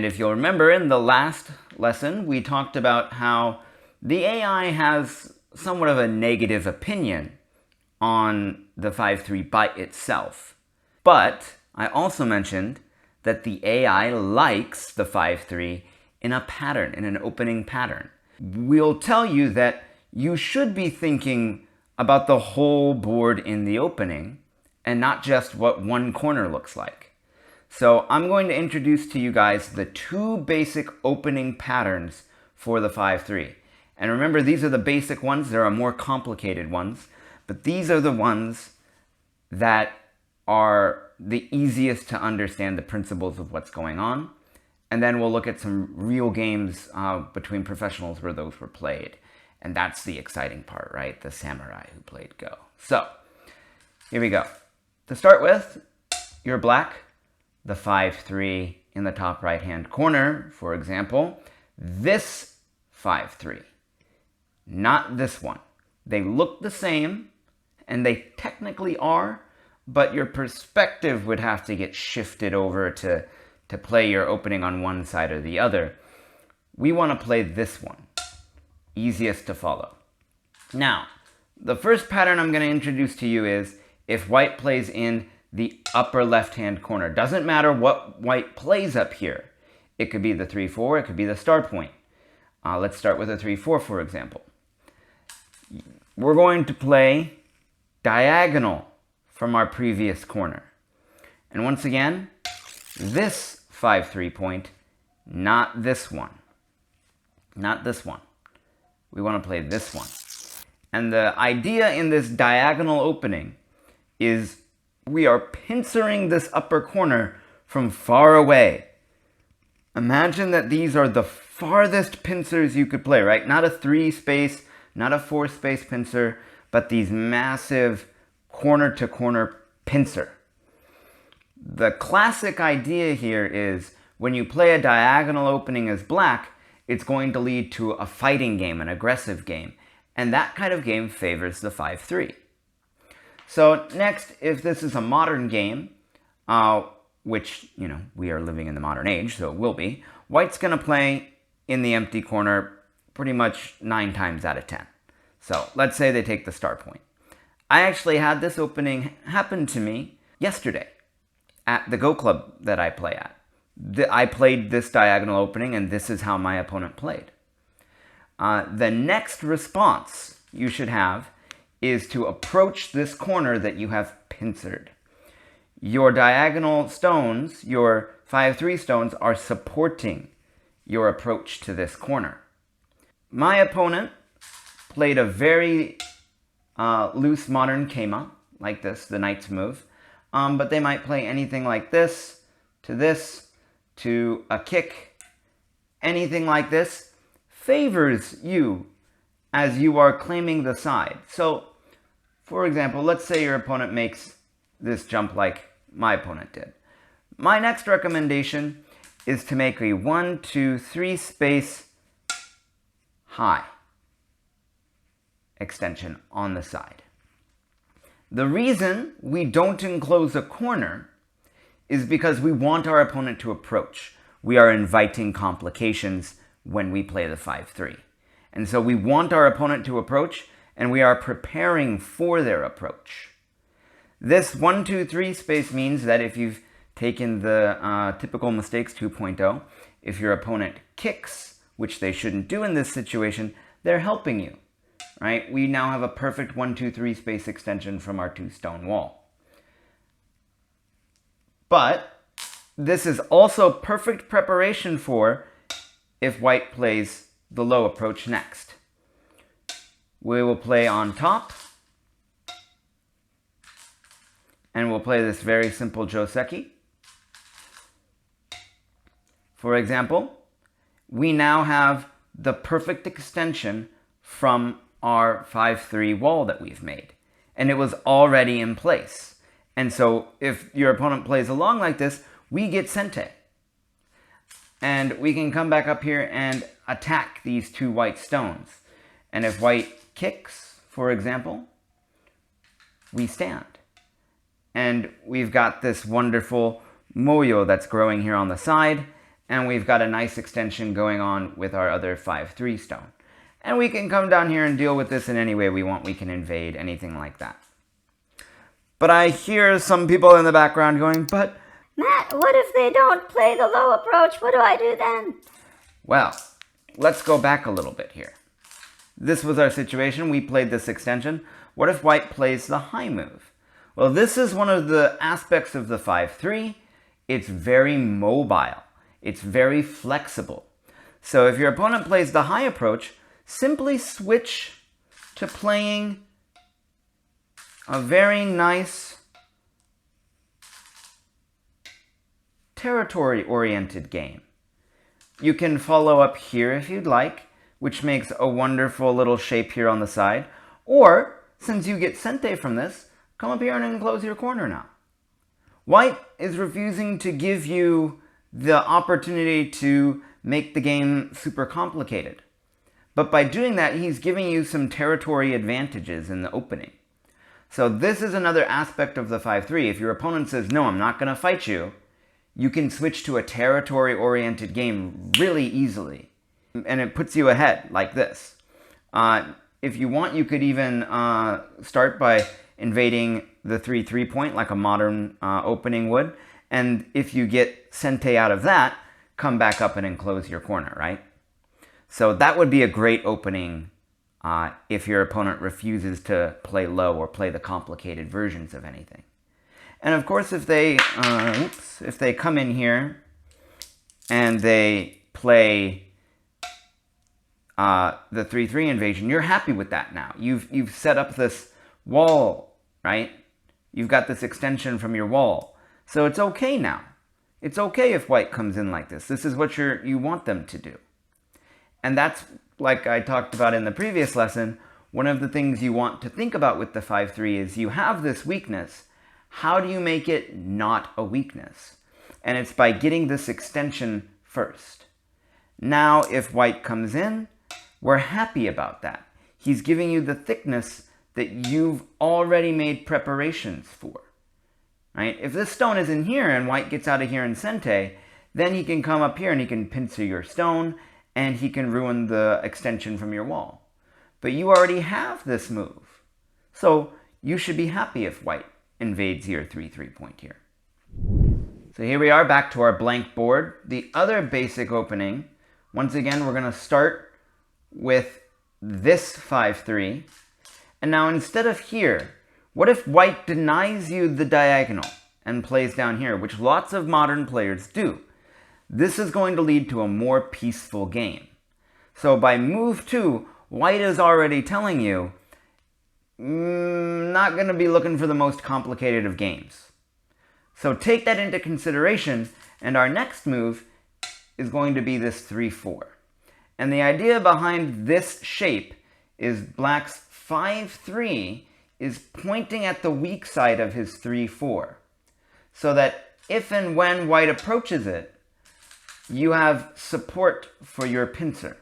And if you'll remember, in the last lesson, we talked about how the AI has somewhat of a negative opinion on the 5-3 byte itself. But I also mentioned that the AI likes the 5-3 in a pattern, in an opening pattern. We'll tell you that you should be thinking about the whole board in the opening and not just what one corner looks like. So I'm going to introduce to you guys the two basic opening patterns for the 5-3. And remember, these are the basic ones. There are more complicated ones, but these are the ones that are the easiest to understand the principles of what's going on. And then we'll look at some real games between professionals where those were played. And that's the exciting part, right? The samurai who played Go. So here we go. To start with, you're black. The 5-3 in the top right-hand corner, for example, this 5-3, not this one. They look the same, and they technically are, but your perspective would have to get shifted over to play your opening on one side or the other. We want to play this one, easiest to follow. Now, the first pattern I'm going to introduce to you is if white plays in the upper left-hand corner. Doesn't matter what white plays up here. It could be the 3-4, it could be the star point. Let's start with a 3-4, for example. We're going to play diagonal from our previous corner. And once again, this 5-3 point, not this one. Not this one. We want to play this one. And the idea in this diagonal opening is we are pincering this upper corner from far away. Imagine that these are the farthest pincers you could play, right? Not a 3-space, not a 4-space pincer, but these massive corner-to-corner pincer. The classic idea here is when you play a diagonal opening as black, it's going to lead to a fighting game, an aggressive game. And that kind of game favors the 5-3. So next, if this is a modern game, which, we are living in the modern age, so it will be, white's going to play in the empty corner pretty much 9 times out of 10. So let's say they take the star point. I actually had this opening happen to me yesterday at the Go Club that I play at. I played this diagonal opening, and this is how my opponent played. The next response you should have is to approach this corner that you have pincered. Your diagonal stones, your 5-3 stones, are supporting your approach to this corner. My opponent played a very loose modern kema, like this, the knight's move, but they might play anything like this, to a kick. Anything like this favors you as you are claiming the side. So, for example, let's say your opponent makes this jump like my opponent did. My next recommendation is to make a 1-2-3 space high extension on the side. The reason we don't enclose a corner is because we want our opponent to approach. We are inviting complications when we play the 5-3. And so we want our opponent to approach, and we are preparing for their approach. This 1-2-3 space means that if you've taken the typical mistakes 2.0, if your opponent kicks, which they shouldn't do in this situation, they're helping you, right? We now have a perfect 1-2-3 space extension from our 2-stone wall. But this is also perfect preparation for if white plays the low approach next. We will play on top, and we'll play this very simple joseki. For example, we now have the perfect extension from our 5-3 wall that we've made, and it was already in place. And so if your opponent plays along like this, we get sente. And we can come back up here and attack these 2 white stones. And if white kicks, for example, we stand. And we've got this wonderful moyo that's growing here on the side. and we've got a nice extension going on with our other 5-3 stone. And we can come down here and deal with this in any way we want. We can invade, anything like that. But I hear some people in the background going, but Matt, what if they don't play the low approach? What do I do then? well, let's go back a little bit here. This was our situation. We played this extension. What if white plays the high move? Well, this is one of the aspects of the 5-3. It's very mobile. It's very flexible. So if your opponent plays the high approach, simply switch to playing a very nice territory-oriented game. You can follow up here if you'd like, which makes a wonderful little shape here on the side. Or, since you get Sente from this, come up here and enclose your corner now. White is refusing to give you the opportunity to make the game super complicated. But by doing that, he's giving you some territory advantages in the opening. So this is another aspect of the 5-3. If your opponent says, no, I'm not going to fight you, you can switch to a territory-oriented game really easily. And it puts you ahead, like this. If you want, you could even start by invading the 3-3 point, like a modern opening would. And if you get Sente out of that, come back up and enclose your corner, right? So that would be a great opening if your opponent refuses to play low or play the complicated versions of anything. And of course, if they come in here and they play the 3-3 invasion, you're happy with that now. You've set up this wall, right? You've got this extension from your wall. So it's okay now. It's okay if white comes in like this. This is what you want them to do. And that's, like I talked about in the previous lesson, one of the things you want to think about with the 5-3 is you have this weakness. How do you make it not a weakness? And it's by getting this extension first. Now, if white comes in, we're happy about that. He's giving you the thickness that you've already made preparations for. Right? If this stone is in here and white gets out of here in Sente, then he can come up here and he can pincer your stone and he can ruin the extension from your wall. But you already have this move. So you should be happy if white invades your 3-3 point here. So here we are back to our blank board. The other basic opening, once again, we're going to start with this 5-3. And now instead of here, what if white denies you the diagonal and plays down here, which lots of modern players do? This is going to lead to a more peaceful game. So by move 2, white is already telling you, not going to be looking for the most complicated of games. So take that into consideration, and our next move is going to be this 3-4. And the idea behind this shape is black's 5-3 is pointing at the weak side of his 3-4. So that if and when white approaches it, you have support for your pincer.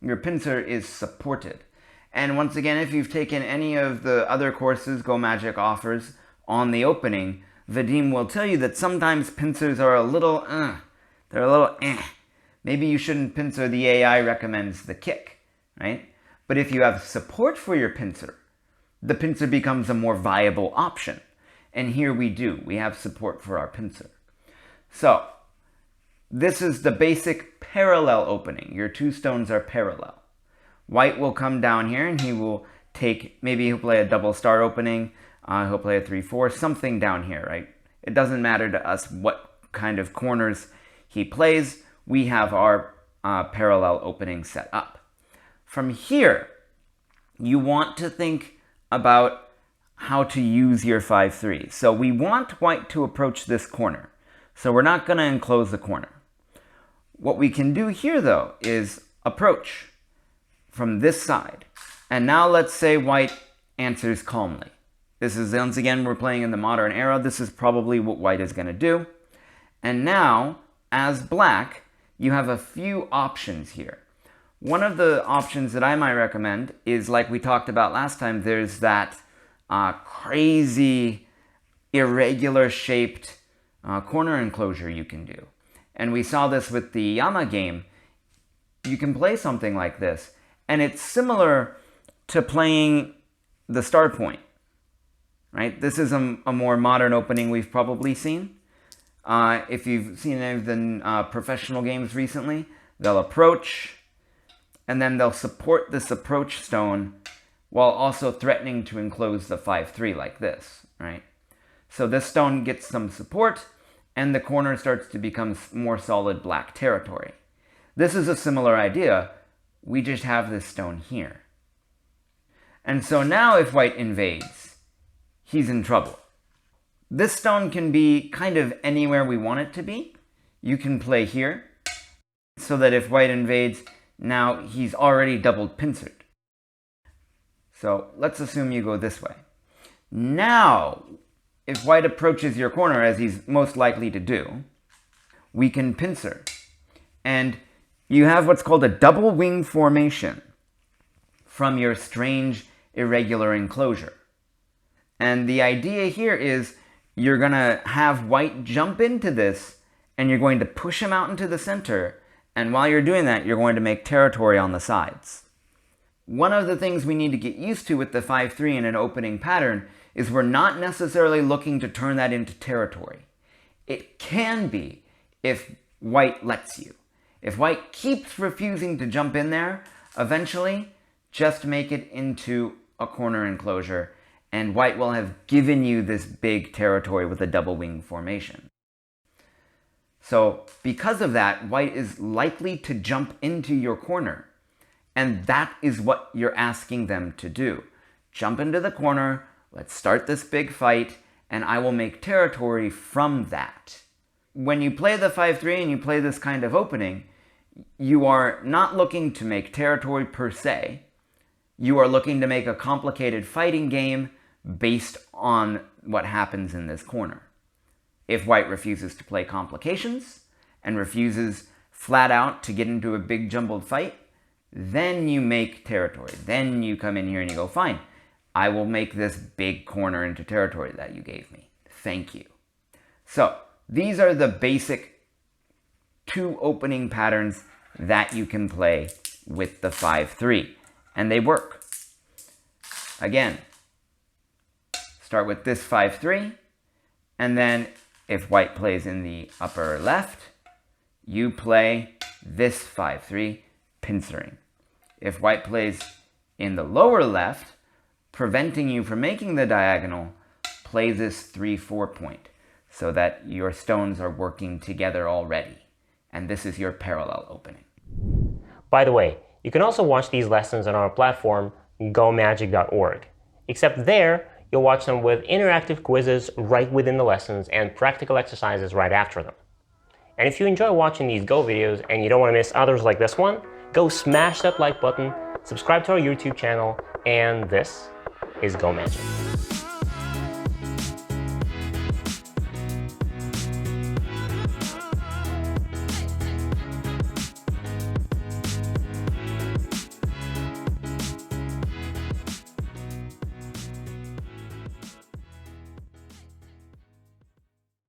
Your pincer is supported. And once again, if you've taken any of the other courses Go Magic offers on the opening, Vadim will tell you that sometimes pincers are a little, they're a little Maybe you shouldn't pincer, the AI recommends the kick, right? But if you have support for your pincer, the pincer becomes a more viable option. And here we do. We have support for our pincer. So, this is the basic parallel opening. Your two stones are parallel. White will come down here and he will take, maybe he'll play a double star opening, he'll play a 3-4, something down here, right? It doesn't matter to us what kind of corners he plays. We have our parallel opening set up. From here, you want to think about how to use your 5-3. So we want white to approach this corner. So we're not going to enclose the corner. What we can do here, though, is approach from this side. And now let's say white answers calmly. This is, once again, we're playing in the modern era. This is probably what white is going to do. And now, as black, you have a few options here. One of the options that I might recommend is, like we talked about last time, there's that crazy, irregular shaped corner enclosure you can do. And we saw this with the Yama game. You can play something like this, and it's similar to playing the start point, right? This is a more modern opening we've probably seen. If you've seen any of the professional games recently, they'll approach, and then they'll support this approach stone while also threatening to enclose the 5-3 like this, right? So this stone gets some support, and the corner starts to become more solid black territory. This is a similar idea, we just have this stone here. And so now if white invades, he's in trouble. This stone can be kind of anywhere we want it to be. You can play here, so that if white invades, now he's already doubled pincered. So let's assume you go this way. Now, if white approaches your corner, as he's most likely to do, we can pincer. And you have what's called a double wing formation from your strange irregular enclosure. And the idea here is you're going to have white jump into this, and you're going to push him out into the center, and while you're doing that, you're going to make territory on the sides. One of the things we need to get used to with the 5-3 in an opening pattern is we're not necessarily looking to turn that into territory. It can be if white lets you. If white keeps refusing to jump in there, eventually just make it into a corner enclosure, and white will have given you this big territory with a double wing formation. So because of that, white is likely to jump into your corner, and that is what you're asking them to do. Jump into the corner, let's start this big fight, and I will make territory from that. When you play the 5-3 and you play this kind of opening, you are not looking to make territory per se. You are looking to make a complicated fighting game based on what happens in this corner. If white refuses to play complications and refuses flat out to get into a big jumbled fight, then you make territory. Then you come in here and you go, fine, I will make this big corner into territory that you gave me. Thank you. So these are the basic 2 opening patterns that you can play with the 5-3, and they work. Again, start with this 5-3, and then if white plays in the upper left, you play this 5-3, pincering. If white plays in the lower left, preventing you from making the diagonal, play this 3-4 point so that your stones are working together already. And this is your parallel opening. By the way, you can also watch these lessons on our platform, gomagic.org. Except there, you'll watch them with interactive quizzes right within the lessons and practical exercises right after them. And if you enjoy watching these Go videos and you don't want to miss others like this one, go smash that like button, subscribe to our YouTube channel, and this is Go Magic.